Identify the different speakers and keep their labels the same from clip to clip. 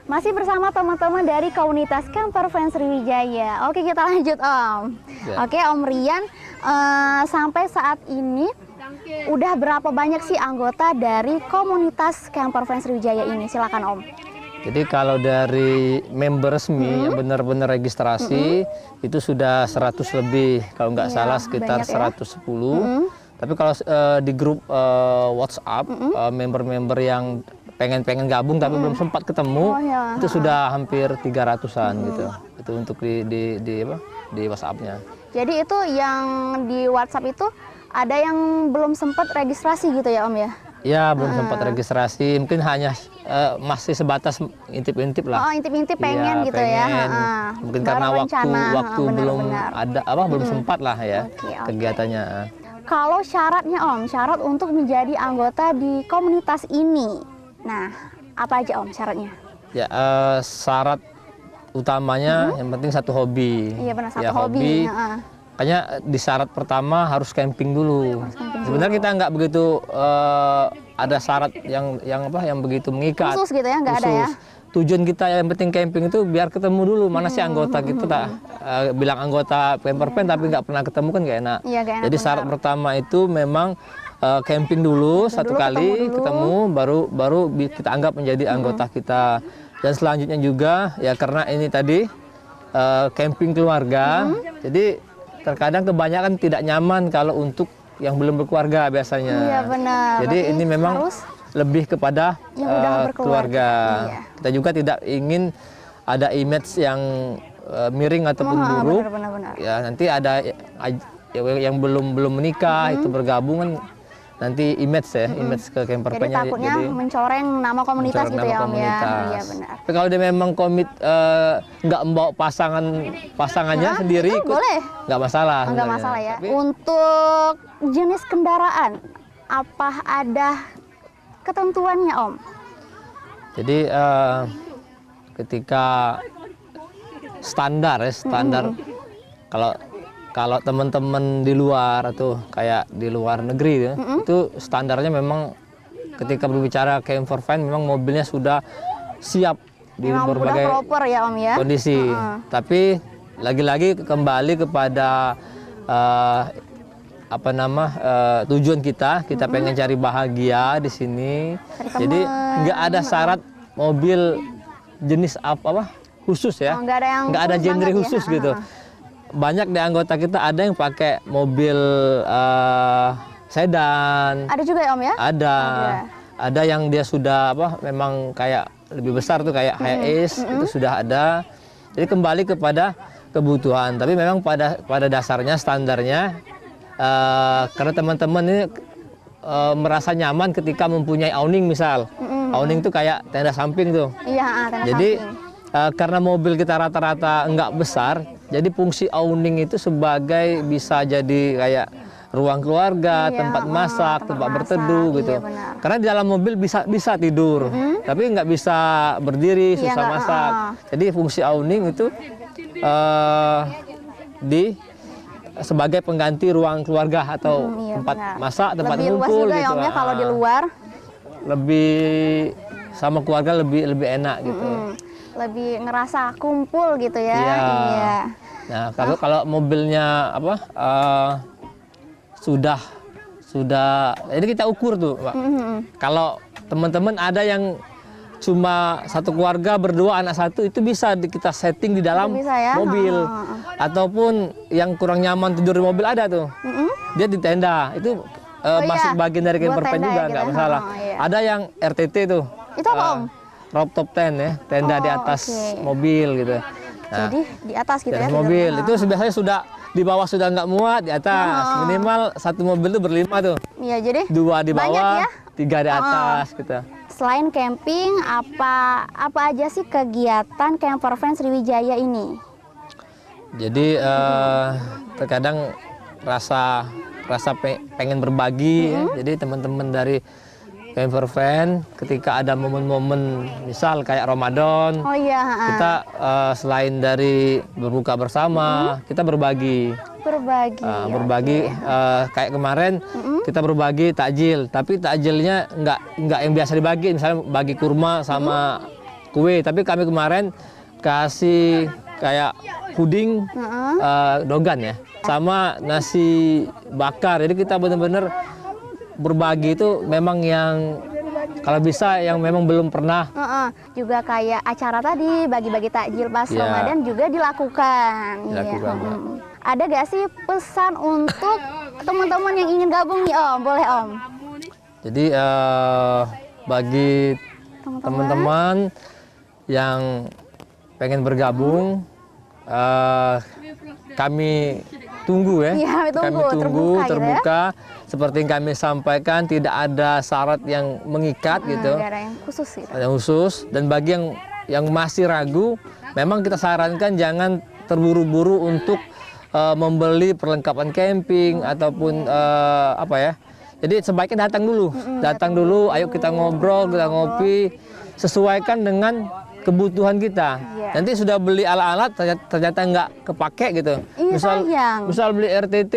Speaker 1: Masih bersama teman-teman dari komunitas Camper Friends Sriwijaya. Oke, kita lanjut Om.
Speaker 2: Ya.
Speaker 1: Oke Om Rian, sampai saat ini udah berapa banyak sih anggota dari komunitas Camper Friends Sriwijaya ini? Silakan Om.
Speaker 2: Jadi kalau dari member resmi yang benar-benar registrasi itu sudah 100 lebih, kalau nggak salah sekitar
Speaker 1: banyak ya.
Speaker 2: 110. Tapi kalau di grup WhatsApp member-member yang pengen gabung tapi belum sempat ketemu, itu sudah hampir 300-an gitu. Itu untuk di WhatsApp-nya.
Speaker 1: Jadi itu yang di WhatsApp itu ada yang belum sempat registrasi gitu ya Om ya?
Speaker 2: Ya, belum sempat registrasi, mungkin hanya masih sebatas intip-intip lah.
Speaker 1: Oh, intip-intip pengen
Speaker 2: Iya,
Speaker 1: gitu ya.
Speaker 2: Mungkin
Speaker 1: Baru
Speaker 2: karena
Speaker 1: rencana,
Speaker 2: waktu belum ada belum sempat lah ya
Speaker 1: Oke.
Speaker 2: kegiatannya.
Speaker 1: Kalau syaratnya Om, syarat untuk menjadi anggota di komunitas ini, nah apa aja Om syaratnya?
Speaker 2: Ya, syarat utamanya yang penting satu hobi.
Speaker 1: Iya benar, satu
Speaker 2: Ya,
Speaker 1: hobi.
Speaker 2: Makanya di syarat pertama harus camping dulu. Sebenarnya kita nggak begitu ada syarat yang begitu mengikat.
Speaker 1: Khusus gitu ya, nggak ada ya?
Speaker 2: Tujuan kita yang penting camping itu biar ketemu dulu mana sih anggota kita bilang anggota Camper Friends tapi nggak pernah ketemu kan nggak enak.
Speaker 1: Iya, nggak enak,
Speaker 2: Jadi syarat pertama itu memang camping dulu satu kali ketemu baru kita anggap menjadi anggota kita. Dan selanjutnya juga ya karena ini tadi camping keluarga, jadi terkadang kebanyakan tidak nyaman kalau untuk yang belum berkeluarga biasanya.
Speaker 1: Iya benar.
Speaker 2: Jadi
Speaker 1: Berarti
Speaker 2: ini memang
Speaker 1: harus
Speaker 2: lebih kepada
Speaker 1: yang udah berkeluarga.
Speaker 2: keluarga.
Speaker 1: Iya.
Speaker 2: Kita juga tidak ingin ada image yang miring ataupun buruk.
Speaker 1: Benar.
Speaker 2: Ya nanti ada yang belum menikah itu bergabung kan nanti image image ke Camper
Speaker 1: Jadi
Speaker 2: Friends-nya.
Speaker 1: takutnya mencoreng nama komunitas gitu ya Om ya. Iya benar.
Speaker 2: Tapi kalau dia memang nggak membawa pasangannya sendiri
Speaker 1: itu
Speaker 2: ikut,
Speaker 1: boleh.
Speaker 2: nggak masalah.
Speaker 1: Enggak
Speaker 2: sebenarnya.
Speaker 1: masalah ya.
Speaker 2: Tapi
Speaker 1: Untuk jenis kendaraan, apa ada ketentuannya Om?
Speaker 2: jadi ketika standar kalau teman-teman di luar atau kayak di luar negeri itu standarnya memang ketika berbicara Camper Friends memang mobilnya sudah siap di
Speaker 1: Memang
Speaker 2: berbagai
Speaker 1: udah proper ya Om ya.
Speaker 2: kondisi. Tapi lagi-lagi kembali kepada tujuan kita pengen cari bahagia di sini. Jadi nggak ada syarat mobil jenis apa khusus ya. Nggak ada genre khusus gitu. Banyak di anggota kita ada yang pakai mobil sedan.
Speaker 1: Ada juga ya Om ya?
Speaker 2: Ada yang dia sudah memang kayak lebih besar tuh kayak Hiace itu sudah ada. Jadi kembali kepada kebutuhan. Tapi memang pada dasarnya standarnya karena teman-teman ini merasa nyaman ketika mempunyai awning misal. Awning itu kayak tenda samping tuh.
Speaker 1: Iya, tenda
Speaker 2: Jadi
Speaker 1: samping.
Speaker 2: karena mobil kita rata-rata enggak besar, jadi fungsi awning itu sebagai bisa jadi kayak ruang keluarga, tempat masak, tempat berteduh gitu.
Speaker 1: Benar.
Speaker 2: Karena di dalam mobil bisa tidur, tapi nggak bisa berdiri, susah masak. Jadi fungsi awning itu sebagai pengganti ruang keluarga atau tempat masak, tempat ngumpul gitu.
Speaker 1: Ya, kalau di luar
Speaker 2: lebih sama keluarga lebih enak gitu.
Speaker 1: Lebih ngerasa kumpul gitu ya.
Speaker 2: Iya. Nah, kalau mobilnya sudah jadi kita ukur tuh, Pak. Kalau teman-teman ada yang cuma satu keluarga berdua anak satu itu bisa kita setting di dalam mobil. Ataupun yang kurang nyaman tidur di mobil ada tuh. Dia di tenda. Itu masuk bagian dari Camper Friends juga nggak masalah. Ada yang RTT tuh.
Speaker 1: Itu apa Om?
Speaker 2: Rooftop tent ya, tenda di atas mobil gitu. Nah,
Speaker 1: jadi di atas gitu
Speaker 2: di atas
Speaker 1: ya?
Speaker 2: mobil itu biasanya sudah di bawah sudah nggak muat, di atas minimal satu mobil itu berlima tuh.
Speaker 1: Iya, jadi
Speaker 2: 2 di bawah,
Speaker 1: ya?
Speaker 2: 3 di atas gitu.
Speaker 1: Selain camping, apa aja sih kegiatan Camper Friends Sriwijaya ini?
Speaker 2: Jadi terkadang rasa pengen berbagi ya. Jadi teman-teman dari Camper Friends ketika ada momen-momen misal kayak Ramadan, kita selain dari berbuka bersama, kita berbagi. Kayak kemarin kita berbagi takjil, tapi takjilnya nggak yang biasa dibagi, misalnya bagi kurma sama kue, tapi kami kemarin kasih kayak puding dogan ya, sama nasi bakar. Jadi kita benar-benar berbagi itu memang yang kalau bisa yang memang belum pernah.
Speaker 1: Juga kayak acara tadi bagi-bagi takjil pas
Speaker 2: Ya.
Speaker 1: Ramadan juga dilakukan.
Speaker 2: Dilakukan,
Speaker 1: Iya.
Speaker 2: ya.
Speaker 1: Ada gak sih pesan untuk teman-teman yang ingin gabung nih Om? Boleh Om.
Speaker 2: Jadi bagi teman-teman yang pengen bergabung, kami tunggu ya.
Speaker 1: Iya,
Speaker 2: Kami tunggu
Speaker 1: terbuka gitu ya.
Speaker 2: terbuka. Seperti yang kami sampaikan, tidak ada syarat yang mengikat gitu.
Speaker 1: Gak ada yang khusus gitu.
Speaker 2: Yang khusus. Dan bagi yang masih ragu, memang kita sarankan jangan terburu-buru untuk membeli perlengkapan camping ataupun apa ya. Jadi sebaiknya datang dulu, ayo kita ngobrol, kita ngopi, sesuaikan dengan kebutuhan kita.
Speaker 1: Iya.
Speaker 2: Nanti sudah beli alat-alat ternyata nggak kepake gitu.
Speaker 1: Iya, sayang.
Speaker 2: Misal beli RTT,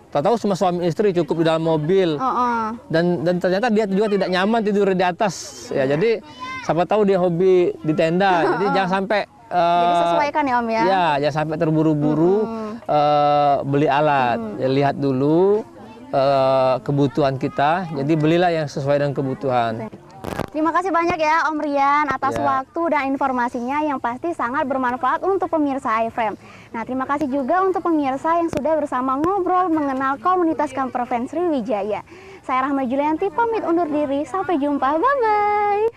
Speaker 2: tahu cuma suami istri cukup di dalam mobil. Dan ternyata dia juga tidak nyaman tidur di atas. Ya, jadi siapa tahu dia hobi di tenda. Jadi jangan sampai
Speaker 1: Jadi sesuaikan ya Om ya.
Speaker 2: ya, jangan sampai terburu-buru beli alat. Ya, lihat dulu kebutuhan kita. Jadi belilah yang sesuai dengan kebutuhan.
Speaker 1: Terima kasih banyak ya Om Rian atas
Speaker 2: Ya.
Speaker 1: waktu dan informasinya yang pasti sangat bermanfaat untuk pemirsa iFrame. Nah, terima kasih juga untuk pemirsa yang sudah bersama ngobrol mengenal komunitas Campervan Sriwijaya. Saya Rahma Julianti pamit undur diri, sampai jumpa, bye-bye.